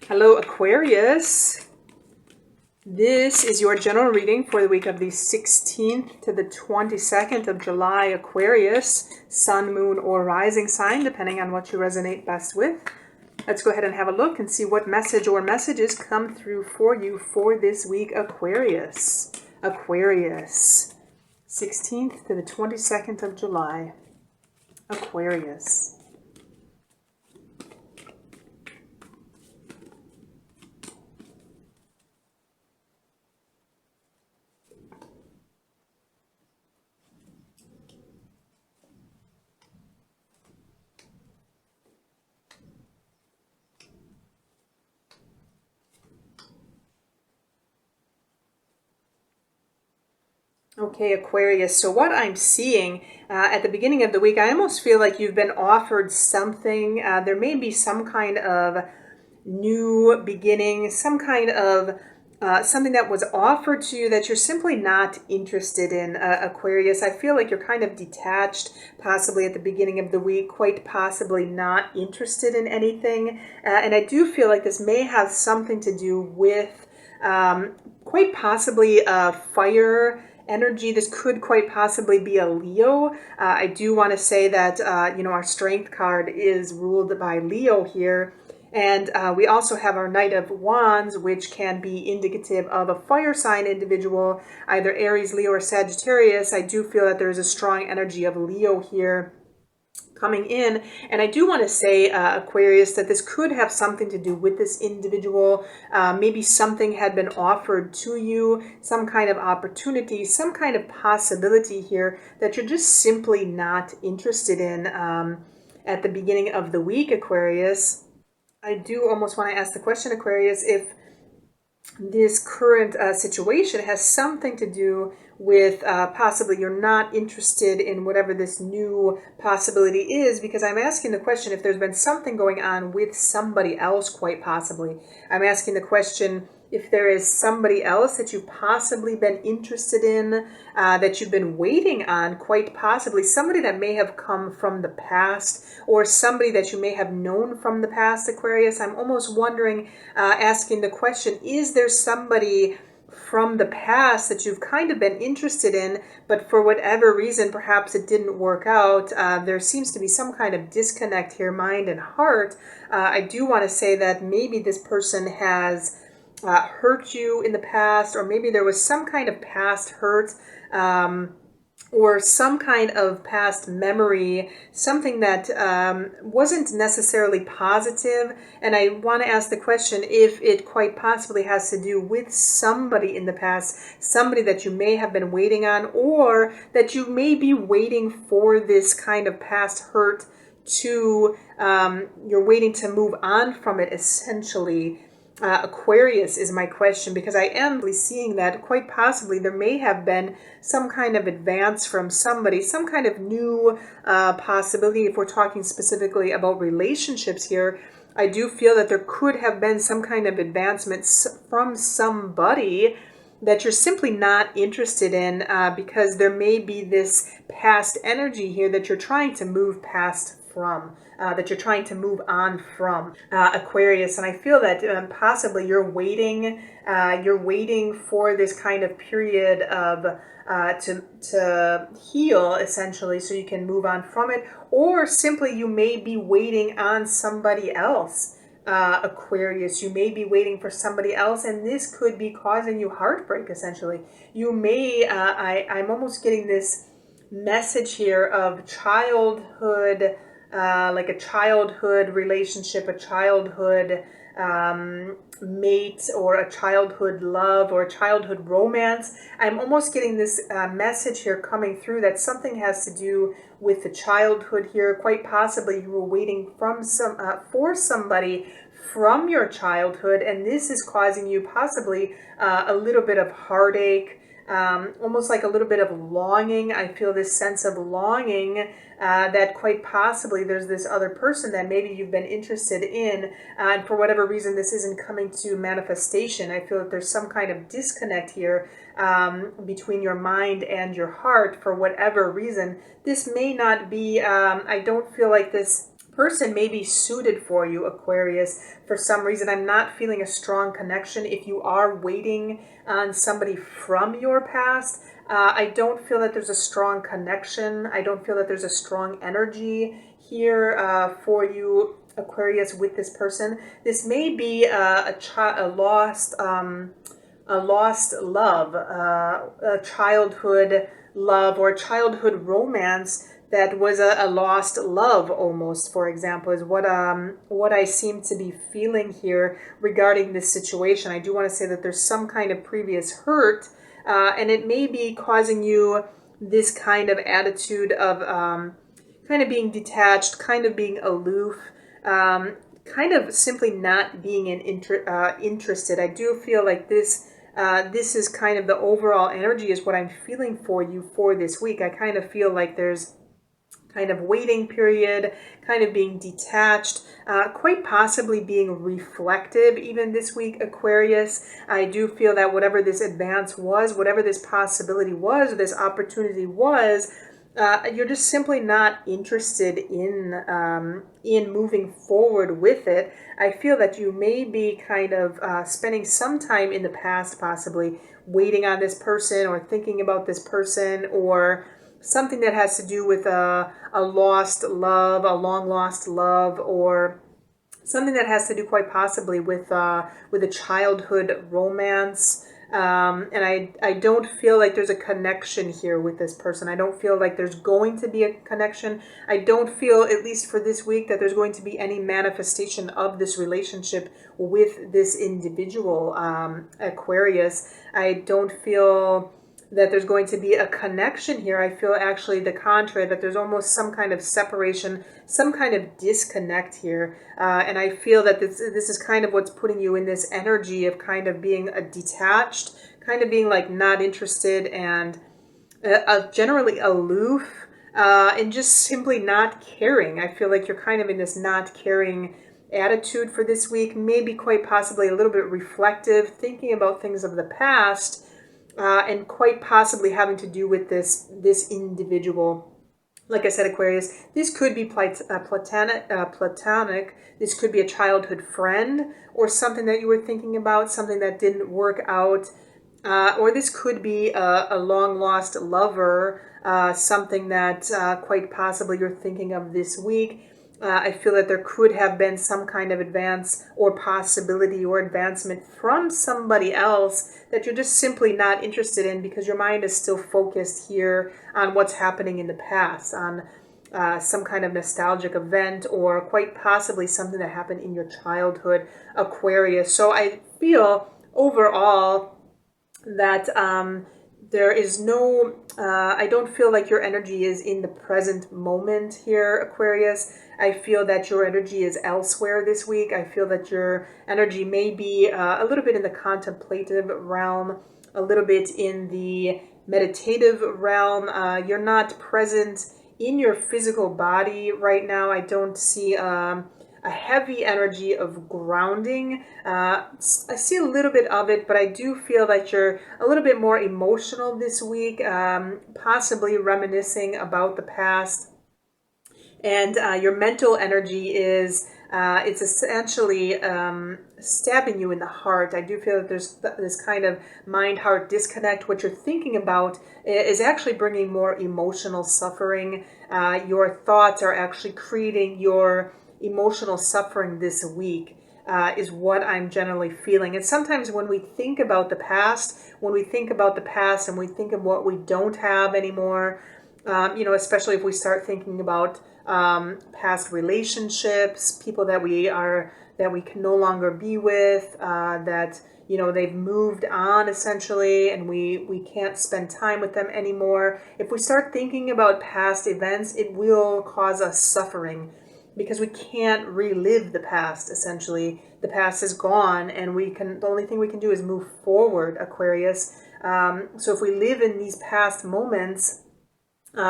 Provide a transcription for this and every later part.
Hello, Aquarius. This is your general reading for the week of the 16th to the 22nd of July, Aquarius, sun, moon, or rising sign, depending on what you resonate best with. Let's go ahead and have a look and see what message or messages come through for you for this week, Aquarius. Aquarius, 16th to the 22nd of July, Aquarius. Okay, Aquarius. So what I'm seeing at the beginning of the week, I almost feel like you've been offered something. There may be some kind of new beginning, some kind of something that was offered to you that you're simply not interested in, Aquarius. I feel like you're kind of detached, possibly at the beginning of the week, quite possibly not interested in anything. And I do feel like this may have something to do with quite possibly fire energy. This could quite possibly be a Leo. I do want to say that, our strength card is ruled by Leo here. And we also have our Knight of Wands, which can be indicative of a fire sign individual, either Aries, Leo, or Sagittarius. I do feel that there's a strong energy of Leo here coming in. And I do want to say, Aquarius, that this could have something to do with this individual. Maybe something had been offered to you, some kind of opportunity, some kind of possibility here that you're just simply not interested in at the beginning of the week, Aquarius. I do almost want to ask the question, Aquarius, if this current situation has something to do with possibly you're not interested in whatever this new possibility is, because I'm asking the question if there's been something going on with somebody else, quite possibly. I'm asking the question if there is somebody else that you've possibly been interested in, that you've been waiting on, quite possibly somebody that may have come from the past, or somebody that you may have known from the past, Aquarius. I'm almost wondering, asking the question, is there somebody from the past that you've kind of been interested in, but for whatever reason, perhaps it didn't work out? There seems to be some kind of disconnect here, mind and heart. I do want to say that maybe this person has hurt you in the past, or maybe there was some kind of past hurt, or some kind of past memory, something that wasn't necessarily positive. And I want to ask the question if it quite possibly has to do with somebody in the past, somebody that you may have been waiting on, or that you may be waiting for this kind of past hurt to, you're waiting to move on from it, essentially. Aquarius is my question, because I am seeing that quite possibly there may have been some kind of advance from somebody, some kind of new possibility. If we're talking specifically about relationships here, I do feel that there could have been some kind of advancement from somebody that you're simply not interested in, because there may be this past energy here that you're trying to move past from. That you're trying to move on from, Aquarius. And I feel that possibly you're waiting for this kind of period of to heal, essentially, so you can move on from it, or simply you may be waiting on somebody else. Aquarius, you may be waiting for somebody else, and this could be causing you heartbreak, essentially. You may, I'm almost getting this message here of childhood, like a childhood relationship, a childhood mate, or a childhood love, or a childhood romance. I'm almost getting this message here coming through that something has to do with the childhood here. Quite possibly you were waiting for somebody from your childhood, and this is causing you possibly a little bit of heartache, almost like a little bit of longing. I feel this sense of longing, that quite possibly there's this other person that maybe you've been interested in, and for whatever reason this isn't coming to manifestation. I feel that there's some kind of disconnect here between your mind and your heart for whatever reason. This may not be, I don't feel like this person may be suited for you, Aquarius. For some reason, I'm not feeling a strong connection. If you are waiting on somebody from your past, I don't feel that there's a strong connection. I don't feel that there's a strong energy here for you, Aquarius, with this person. This may be a lost love, a childhood love or childhood romance that was a lost love almost, for example, is what I seem to be feeling here regarding this situation. I do want to say that there's some kind of previous hurt, and it may be causing you this kind of attitude of kind of being detached, kind of being aloof, kind of simply not being interested. I do feel like this is kind of the overall energy is what I'm feeling for you for this week. I kind of feel like there's kind of waiting period, kind of being detached, quite possibly being reflective even this week, Aquarius. I do feel that whatever this advance was, whatever this possibility was, this opportunity was, you're just simply not interested in moving forward with it. I feel that you may be kind of spending some time in the past, possibly waiting on this person or thinking about this person, or something that has to do with a lost love, a long lost love, or something that has to do quite possibly with a childhood romance. And I don't feel like there's a connection here with this person. I don't feel like there's going to be a connection. I don't feel, at least for this week, that there's going to be any manifestation of this relationship with this individual, Aquarius. I don't feel that there's going to be a connection here. I feel actually the contrary, that there's almost some kind of separation, some kind of disconnect here. And I feel that this is kind of what's putting you in this energy of kind of being detached, kind of being like not interested and generally aloof, and just simply not caring. I feel like you're kind of in this not caring attitude for this week, maybe quite possibly a little bit reflective, thinking about things of the past, and quite possibly having to do with this individual. Like I said, Aquarius, this could be platonic. This could be a childhood friend or something that you were thinking about, something that didn't work out. Or this could be a long-lost lover, something that quite possibly you're thinking of this week. I feel that there could have been some kind of advance or possibility or advancement from somebody else that you're just simply not interested in because your mind is still focused here on what's happening in the past, on some kind of nostalgic event or quite possibly something that happened in your childhood, Aquarius. So I feel overall that there is no, I don't feel like your energy is in the present moment here, Aquarius. I feel that your energy is elsewhere this week. I feel that your energy may be a little bit in the contemplative realm, a little bit in the meditative realm. You're not present in your physical body right now. I don't see a heavy energy of grounding. I see a little bit of it, but I do feel that you're a little bit more emotional this week, possibly reminiscing about the past. And your mental energy is, it's essentially stabbing you in the heart. I do feel that there's this kind of mind-heart disconnect. What you're thinking about is actually bringing more emotional suffering. Your thoughts are actually creating your emotional suffering this week, is what I'm generally feeling. And sometimes when we think about the past, and we think of what we don't have anymore, especially if we start thinking about past relationships, people that we can no longer be with, that they've moved on essentially, and we can't spend time with them anymore. If we start thinking about past events, it will cause us suffering because we can't relive the past. Essentially, the past is gone, and the only thing we can do is move forward, Aquarius. So if we live in these past moments,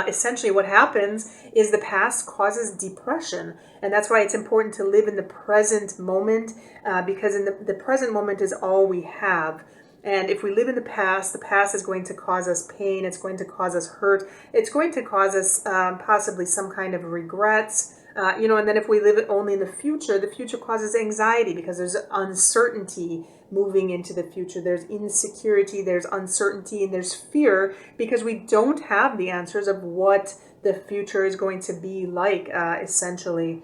essentially what happens is the past causes depression, and that's why it's important to live in the present moment, because in the present moment is all we have. And if we live in the past is going to cause us pain, it's going to cause us hurt, it's going to cause us possibly some kind of regrets, And then if we live only in the future causes anxiety because there's uncertainty moving into the future. There's insecurity, there's uncertainty, and there's fear because we don't have the answers of what the future is going to be like, essentially.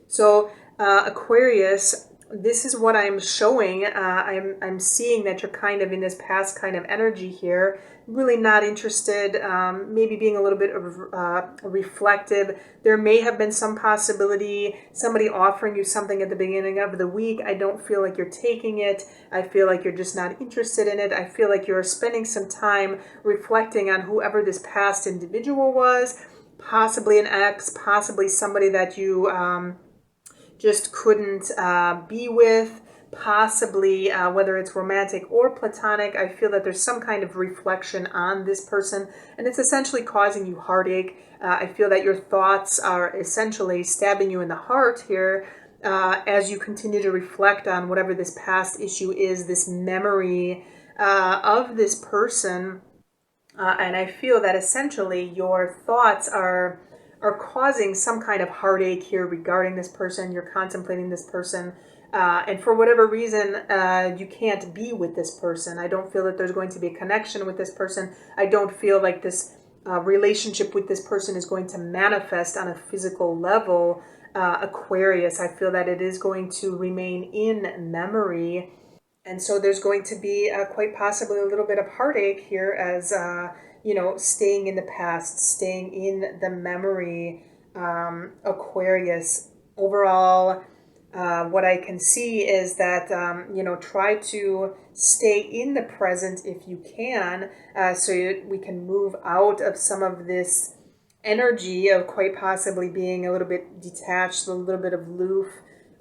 So Aquarius, this is what I'm showing. I'm seeing that you're kind of in this past kind of energy here, really not interested, maybe being a little bit reflective. There may have been some possibility, somebody offering you something at the beginning of the week. I don't feel like you're taking it. I feel like you're just not interested in it. I feel like you're spending some time reflecting on whoever this past individual was, possibly an ex, possibly somebody that you just couldn't be with, possibly whether it's romantic or platonic. I feel that there's some kind of reflection on this person, and it's essentially causing you heartache. I feel that your thoughts are essentially stabbing you in the heart here as you continue to reflect on whatever this past issue is, this memory of this person. And I feel that essentially your thoughts are causing some kind of heartache here regarding this person. You're contemplating this person. And for whatever reason, you can't be with this person. I don't feel that there's going to be a connection with this person. I don't feel like this relationship with this person is going to manifest on a physical level. Aquarius, I feel that it is going to remain in memory. And so there's going to be quite possibly a little bit of heartache here as, staying in the past, staying in the memory, Aquarius. Overall, what I can see is that, try to stay in the present if you can, so we can move out of some of this energy of quite possibly being a little bit detached, a little bit of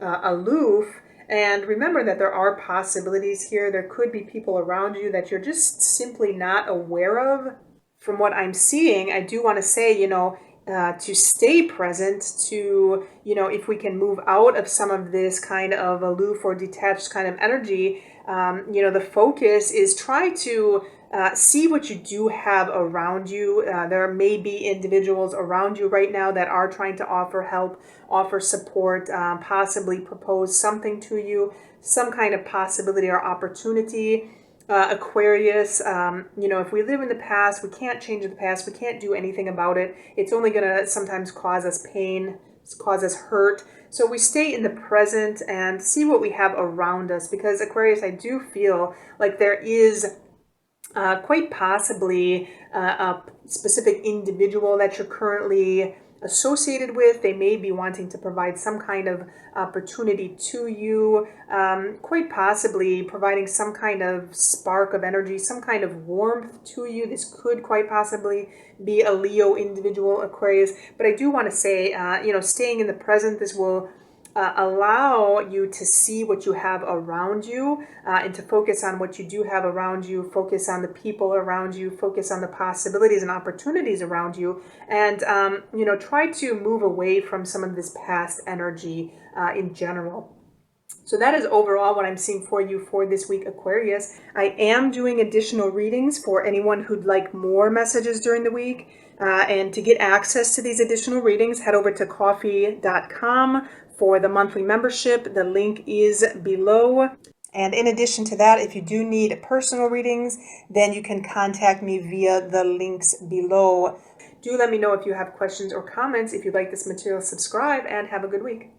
aloof. And remember that there are possibilities here. There could be people around you that you're just simply not aware of. From what I'm seeing, I do want to say, to stay present, to, if we can move out of some of this kind of aloof or detached kind of energy, the focus is try to see what you do have around you. There may be individuals around you right now that are trying to offer help, offer support, possibly propose something to you, some kind of possibility or opportunity. Aquarius, if we live in the past, we can't change the past. We can't do anything about it. It's only going to sometimes cause us pain, cause us hurt. So we stay in the present and see what we have around us, because Aquarius, I do feel like there is quite possibly a specific individual that you're currently associated with. They may be wanting to provide some kind of opportunity to you, quite possibly providing some kind of spark of energy, some kind of warmth to you. This could quite possibly be a Leo individual, Aquarius. But I do want to say, staying in the present, this will allow you to see what you have around you, and to focus on what you do have around you, focus on the people around you, focus on the possibilities and opportunities around you, and try to move away from some of this past energy in general. So that is overall what I'm seeing for you for this week, Aquarius. I am doing additional readings for anyone who'd like more messages during the week. And to get access to these additional readings, head over to coffee.com for the monthly membership. The link is below. And in addition to that, if you do need personal readings, then you can contact me via the links below. Do let me know if you have questions or comments. If you like this material, subscribe, and have a good week.